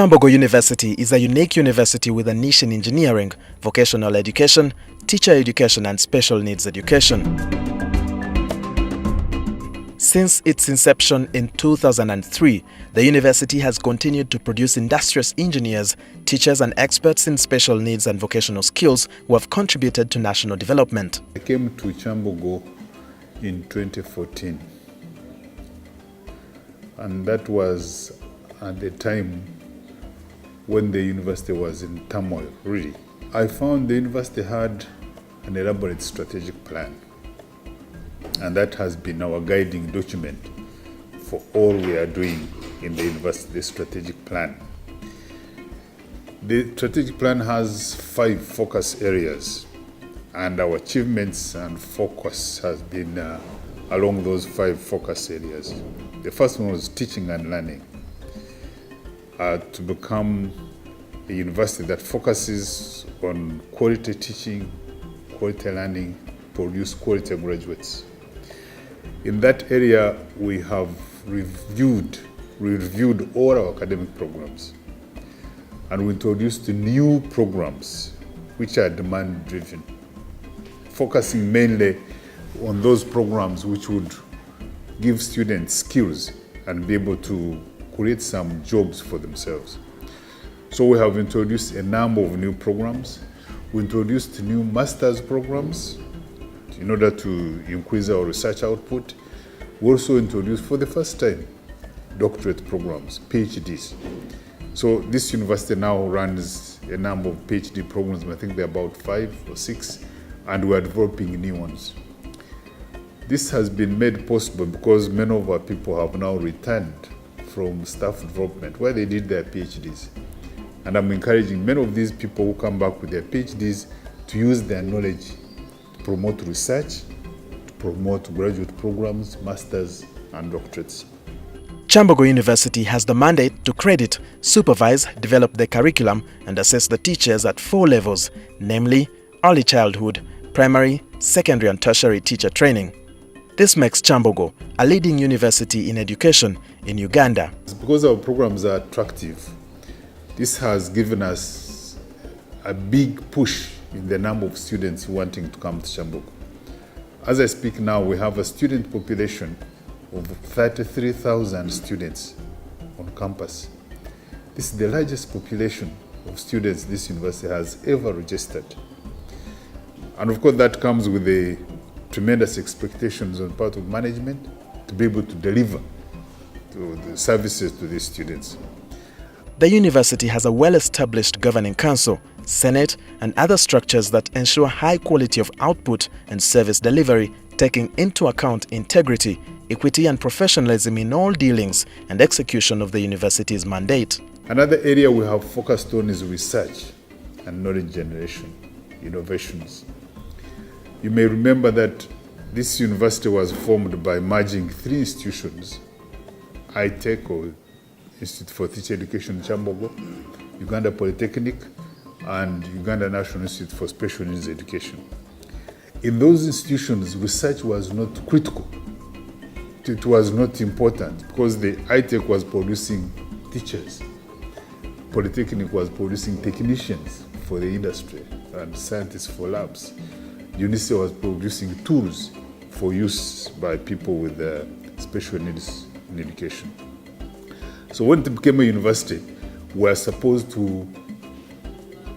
Kyambogo University is a unique university with a niche in engineering, vocational education, teacher education and special needs education. Since its inception in 2003, the university has continued to produce industrious engineers, teachers and experts in special needs and vocational skills who have contributed to national development. I came to Kyambogo in 2014, and that was at the time when the university was in turmoil, really. I found the university had an elaborate strategic plan, and that has been our guiding document for all we are doing in the university, the strategic plan. The strategic plan has 5 focus areas, and our achievements and focus has been along those 5 focus areas. The first one was teaching and learning, to become a university that focuses on quality teaching, quality learning, produce quality graduates. In that area, we have reviewed all our academic programs, and we introduced new programs which are demand-driven, focusing mainly on those programs which would give students skills and be able to create some jobs for themselves. So we have introduced a number of new programs. We introduced new master's programs in order to increase our research output. We also introduced, for the first time, doctorate programs, PhDs. So this university now runs a number of PhD programs. I think there are about 5 or 6, and we are developing new ones. This has been made possible because many of our people have now returned from staff development where they did their PhDs. And I'm encouraging many of these people who come back with their PhDs to use their knowledge to promote research, to promote graduate programs, masters and doctorates. Kyambogo University has the mandate to credit, supervise, develop the curriculum and assess the teachers at 4 levels, namely early childhood, primary, secondary and tertiary teacher training. This makes Kyambogo a leading university in education in Uganda. Because our programs are attractive, this has given us a big push in the number of students wanting to come to Kyambogo. As I speak now, we have a student population of 33,000 students on campus. This is the largest population of students this university has ever registered. And of course that comes with the tremendous expectations on part of management to be able to deliver the services to these students. The university has a well-established governing council, senate and other structures that ensure high quality of output and service delivery, taking into account integrity, equity and professionalism in all dealings and execution of the university's mandate. Another area we have focused on is research and knowledge generation, innovations. You may remember that this university was formed by merging 3 institutions: ITEC, or Institute for Teacher Education Kyambogo, Uganda Polytechnic, and Uganda National Institute for Special Needs Education. In those institutions, research was not critical. It was not important because the ITEC was producing teachers. Polytechnic was producing technicians for the industry and scientists for labs. UNICEF was producing tools for use by people with special needs in education. So when it became a university, we are supposed to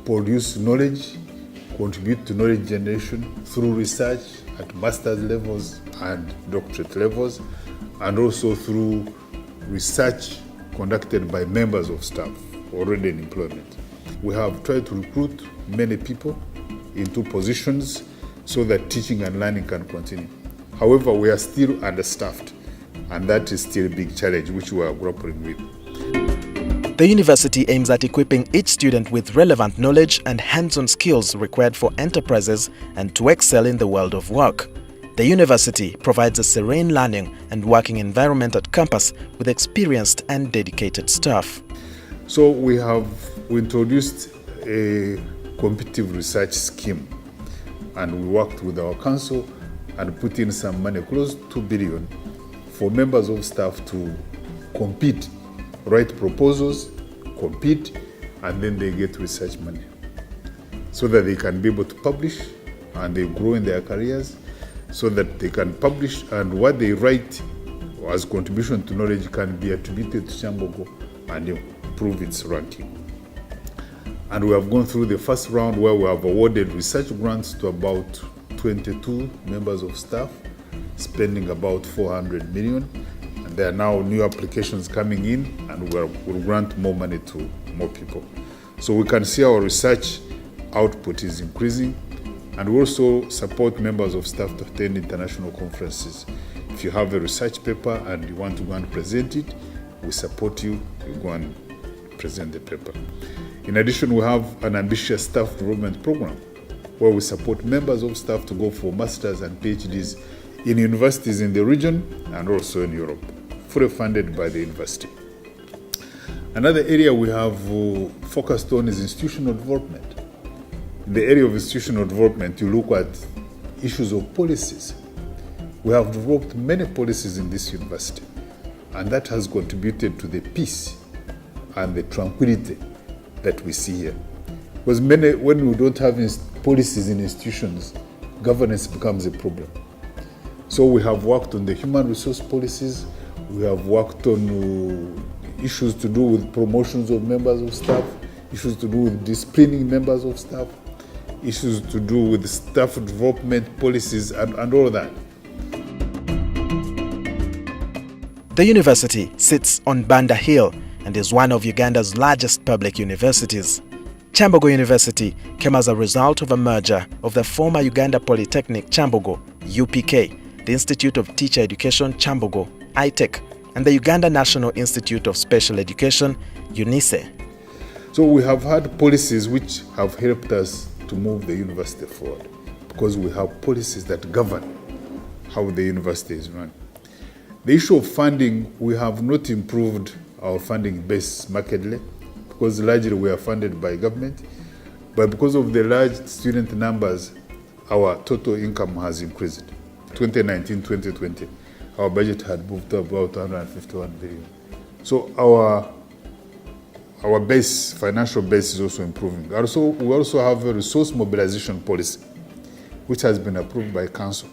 produce knowledge, contribute to knowledge generation through research at master's levels and doctorate levels, and also through research conducted by members of staff already in employment. We have tried to recruit many people into positions so that teaching and learning can continue. However, we are still understaffed, and that is still a big challenge which we are grappling with. The university aims at equipping each student with relevant knowledge and hands-on skills required for enterprises and to excel in the world of work. The university provides a serene learning and working environment at campus with experienced and dedicated staff. So we introduced a competitive research scheme, and we worked with our council and put in some money, close to 2 billion, for members of staff to compete, write proposals, compete, and then they get research money so that they can be able to publish and they grow in their careers, so that they can publish and what they write as contribution to knowledge can be attributed to Kyambogo and improve its ranking. And we have gone through the first round where we have awarded research grants to about 22 members of staff, spending about 400 million. And there are now new applications coming in, and we'll grant more money to more people. So we can see our research output is increasing, and we also support members of staff to attend international conferences. If you have a research paper and you want to go and present it, we support you. You go and present the paper. In addition, we have an ambitious staff development program where we support members of staff to go for masters and PhDs in universities in the region and also in Europe, fully funded by the university. Another area we have focused on is institutional development. In the area of institutional development, you look at issues of policies. We have developed many policies in this university, and that has contributed to the peace and the tranquility that we see here. Because when we don't have policies in institutions, governance becomes a problem. So we have worked on the human resource policies, we have worked on issues to do with promotions of members of staff, issues to do with disciplining members of staff, issues to do with staff development policies and all that. The university sits on Banda Hill and is one of Uganda's largest public universities. Kyambogo University came as a result of a merger of the former Uganda Polytechnic Kyambogo, UPK, the Institute of Teacher Education Kyambogo, ITEC, and the Uganda National Institute of Special Education, UNISE. So we have had policies which have helped us to move the university forward, because we have policies that govern how the university is run. The issue of funding, we have not improved our funding base markedly, because largely we are funded by government, but because of the large student numbers, our total income has increased. 2019-2020, our budget had moved to about 151 billion. So our base, financial base is also improving. We also have a resource mobilization policy, which has been approved by council,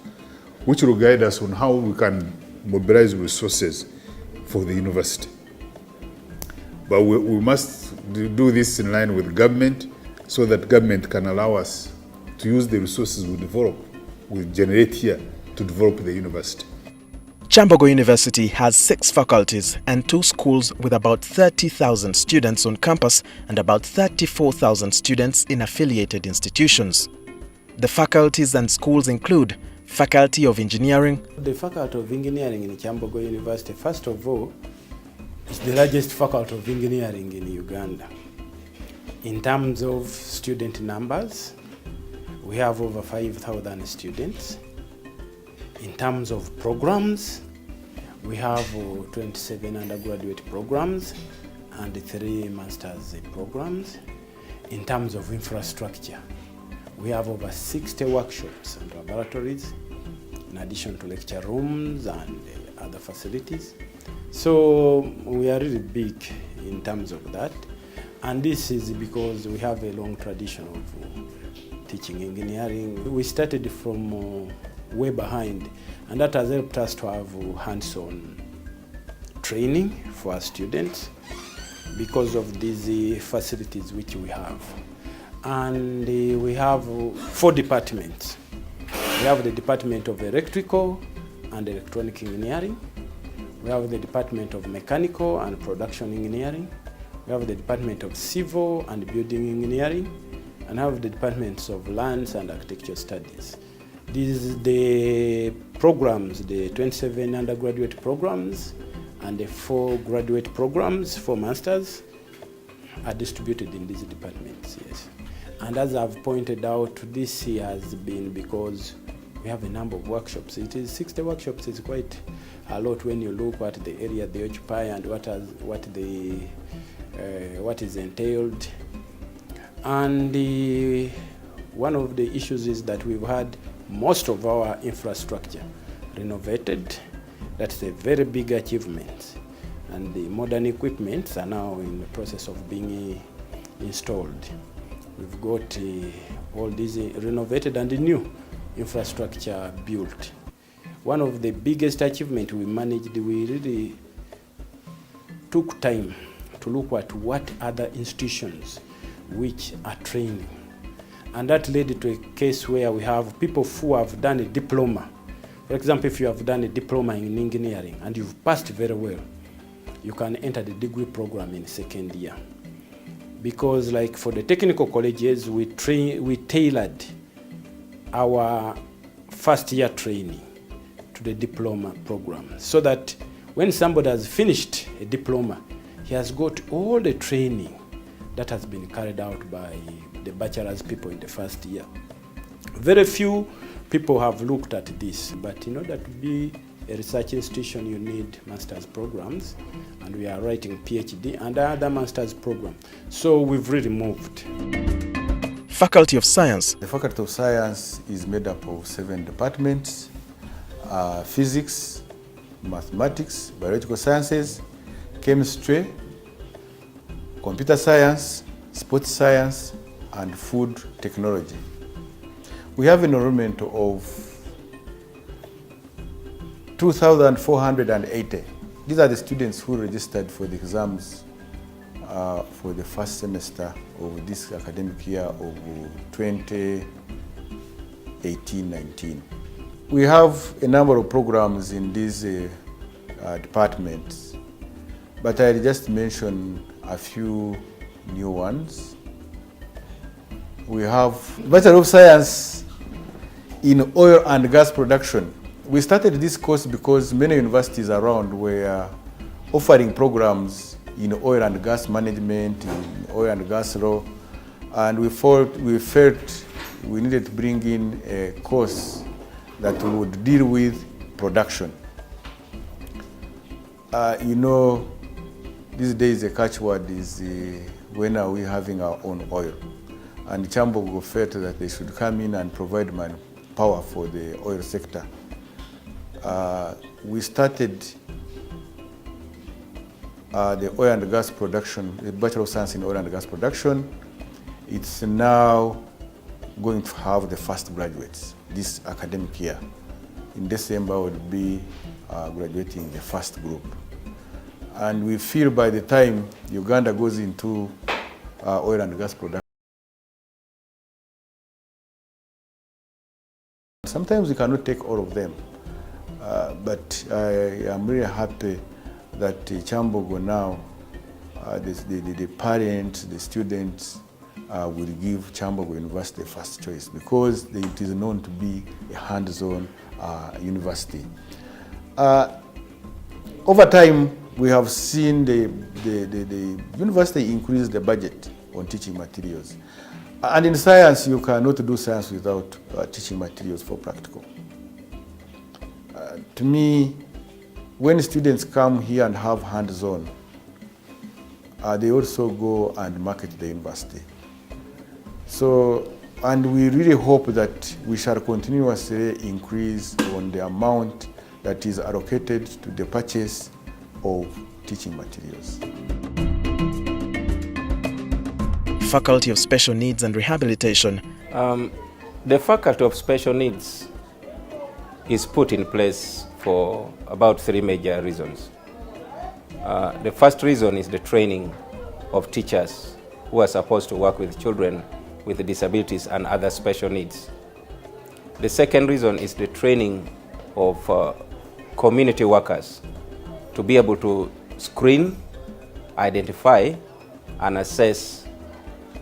which will guide us on how we can mobilize resources for the university. But we must do this in line with government, so that government can allow us to use the resources we generate here to develop the university. Kyambogo University has 6 faculties and 2 schools with about 30,000 students on campus and about 34,000 students in affiliated institutions. The faculties and schools include Faculty of Engineering. The Faculty of Engineering in Kyambogo University, first of all, is the largest faculty of engineering in Uganda. In terms of student numbers, we have over 5,000 students. In terms of programs, we have 27 undergraduate programs and 3 master's programs. In terms of infrastructure, we have over 60 workshops and laboratories, in addition to lecture rooms and other facilities. So we are really big in terms of that. And this is because we have a long tradition of teaching engineering. We started from way behind, and that has helped us to have hands-on training for our students because of these facilities which we have. And we have 4 departments. We have the Department of Electrical and Electronic Engineering. We have the Department of Mechanical and Production Engineering. We have the Department of Civil and Building Engineering, and have the Departments of Lands and Architecture Studies. These the programs, the 27 undergraduate programs and the 4 graduate programs, 4 masters, are distributed in these departments, yes. And as I've pointed out, this year has been because we have a number of workshops. It is 60 workshops is quite a lot when you look at the area they occupy and what is entailed. And one of the issues is that we've had most of our infrastructure renovated. That's a very big achievement. and the modern equipment are now in the process of being installed. We've got all these renovated and new infrastructure built. One of the biggest achievements we managed, we really took time to look at what other institutions which are training. And that led to a case where we have people who have done a diploma. For example, if you have done a diploma in engineering and you've passed very well, you can enter the degree program in second year. Because like for the technical colleges, we tailored our first year training to the diploma program, so that when somebody has finished a diploma, he has got all the training that has been carried out by the bachelor's people in the first year. Very few people have looked at this, but in order to be a research institution, you need master's programs, and we are writing PhD and other master's programs. So we've really moved. Faculty of Science. The Faculty of Science is made up of 7 departments: physics, mathematics, biological sciences, chemistry, computer science, sports science, and food technology. We have an enrollment of 2,480. These are the students who registered for the exams for the first semester of this academic year of 2018-19. We have a number of programs in these departments, but I'll just mention a few new ones. We have Bachelor of Science in Oil and Gas Production. We started this course because many universities around were offering programs in oil and gas management, in oil and gas law, and we felt we needed to bring in a course that would deal with production. These days the catchword is when are we having our own oil? And Kyambogo felt that they should come in and provide manpower for the oil sector. We started the oil and gas production, the Bachelor of Science in Oil and Gas Production. It's now going to have the first graduates this academic year. In December we'll be graduating the first group. And we feel by the time Uganda goes into oil and gas production, sometimes we cannot take all of them. But I am really happy that Kyambogo now, the parents, the students will give Kyambogo University first choice, because it is known to be a hands-on university. Over time, we have seen the university increase the budget on teaching materials. And in science, you cannot do science without teaching materials for practical. To me, when students come here and have hands-on, they also go and market the university. So, and we really hope that we shall continuously increase on the amount that is allocated to the purchase of teaching materials. Faculty of Special Needs and Rehabilitation. The Faculty of Special Needs is put in place for about 3 major reasons. The first reason is the training of teachers who are supposed to work with children with disabilities and other special needs. The second reason is the training of community workers to be able to screen, identify, and assess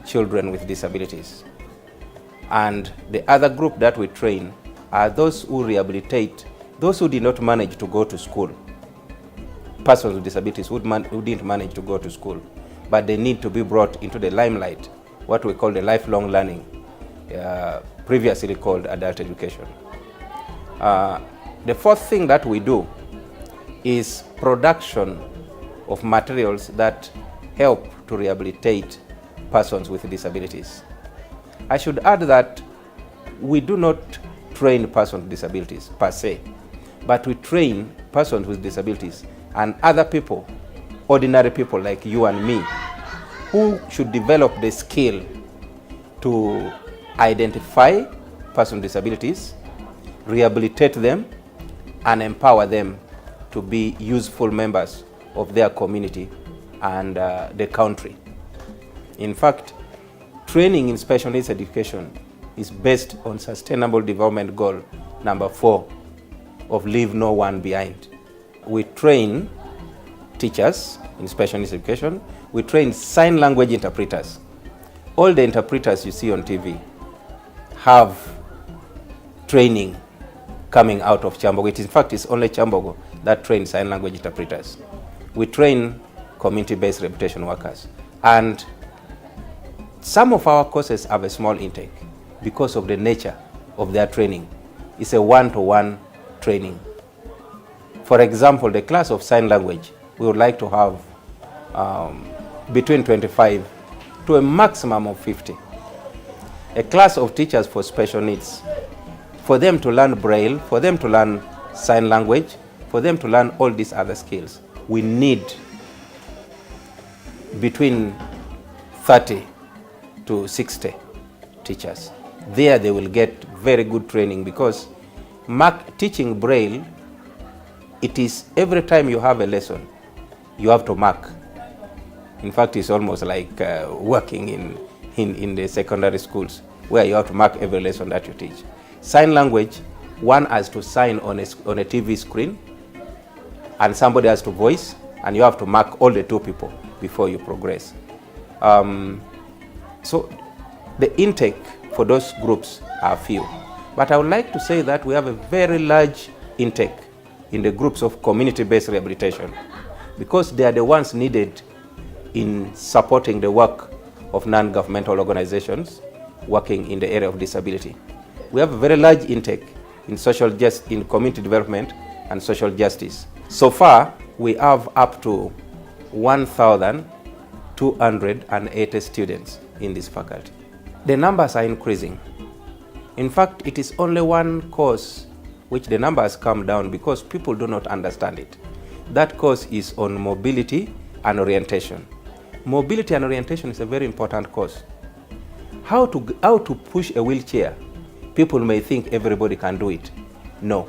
children with disabilities. And the other group that we train are those who rehabilitate those who did not manage to go to school, persons with disabilities who didn't manage to go to school, but they need to be brought into the limelight, what we call the lifelong learning, previously called adult education. The fourth thing that we do is production of materials that help to rehabilitate persons with disabilities. I should add that we do not train persons with disabilities per se, but we train persons with disabilities and other people ordinary people like you and me, who should develop the skill to identify persons with disabilities, rehabilitate them, and empower them to be useful members of their community and the country. In fact, training in special needs education is based on Sustainable Development Goal number 4 of Leave No One Behind. We train teachers in special needs education. We train sign language interpreters. All the interpreters you see on TV have training coming out of Kyambogo. In fact, it's only Kyambogo that trains sign language interpreters. We train community-based rehabilitation workers. And some of our courses have a small intake because of the nature of their training. It's a one-to-one training. For example, the class of sign language, we would like to have between 25 to a maximum of 50. A class of teachers for special needs, for them to learn Braille, for them to learn sign language, for them to learn all these other skills, we need between 30 to 60 teachers. There they will get very good training, because teaching Braille, it is every time you have a lesson, you have to mark. In fact, it's almost like working in the secondary schools, where you have to mark every lesson that you teach. Sign language, one has to sign on a TV screen, and somebody has to voice, and you have to mark all the 2 people before you progress. So the intake for those groups are few. But I would like to say that we have a very large intake in the groups of community-based rehabilitation, because they are the ones needed in supporting the work of non-governmental organizations working in the area of disability. We have a very large intake in in community development and social justice. So far, we have up to 1,280 students in this faculty. The numbers are increasing. In fact, it is only one course which the number has come down because people do not understand it. That course is on mobility and orientation. Mobility and orientation is a very important course. How to push a wheelchair? People may think everybody can do it. No.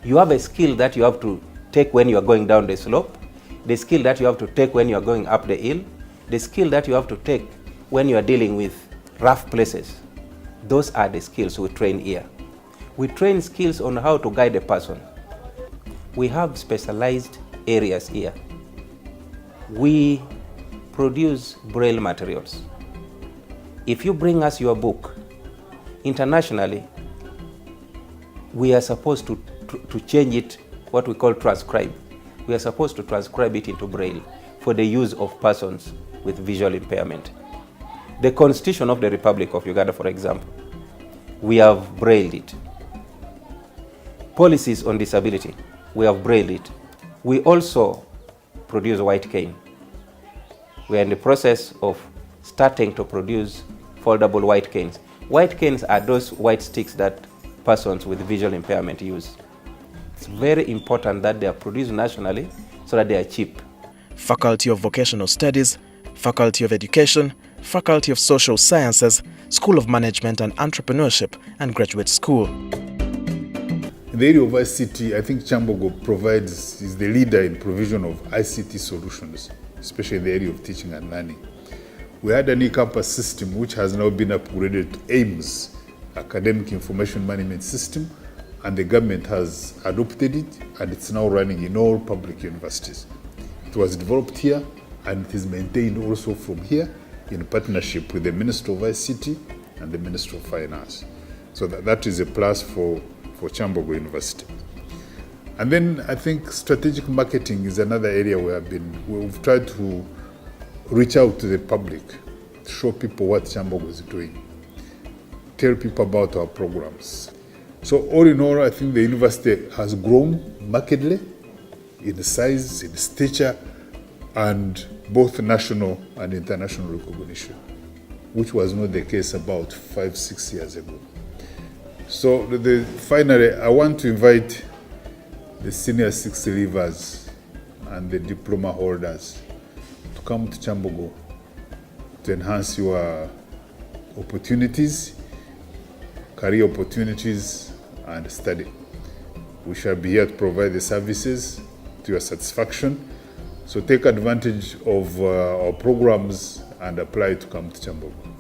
You have a skill that you have to take when you are going down the slope, the skill that you have to take when you are going up the hill, the skill that you have to take when you are dealing with rough places. Those are the skills we train here. We train skills on how to guide a person. We have specialized areas here. We produce Braille materials. If you bring us your book, internationally, we are supposed to change it, what we call transcribe. We are supposed to transcribe it into Braille for the use of persons with visual impairment. The Constitution of the Republic of Uganda, for example, we have brailled it. Policies on disability, we have brailled it. We also produce white cane. We are in the process of starting to produce foldable white canes. White canes are those white sticks that persons with visual impairment use. It's very important that they are produced nationally so that they are cheap. Faculty of Vocational Studies, Faculty of Education, Faculty of Social Sciences, School of Management and Entrepreneurship, and Graduate School. In the area of ICT, I think Kyambogo is the leader in provision of ICT solutions, especially in the area of teaching and learning. We had an e-campus system which has now been upgraded to AIMS, Academic Information Management System, and the government has adopted it, and it's now running in all public universities. It was developed here, and it is maintained also from here in partnership with the Ministry of ICT and the Ministry of Finance. So that is a plus for Kyambogo University. And then I think strategic marketing is another area we've tried to reach out to the public, show people what Kyambogo is doing, tell people about our programs. So all in all, I think the university has grown markedly in size, in stature, and both national and international recognition, which was not the case about 5-6 years ago. So finally, I want to invite the senior 6 leavers and the diploma holders to come to Kyambogo to enhance your opportunities, career opportunities, and study. We shall be here to provide the services to your satisfaction. So take advantage of our programs and apply to come to Kyambogo.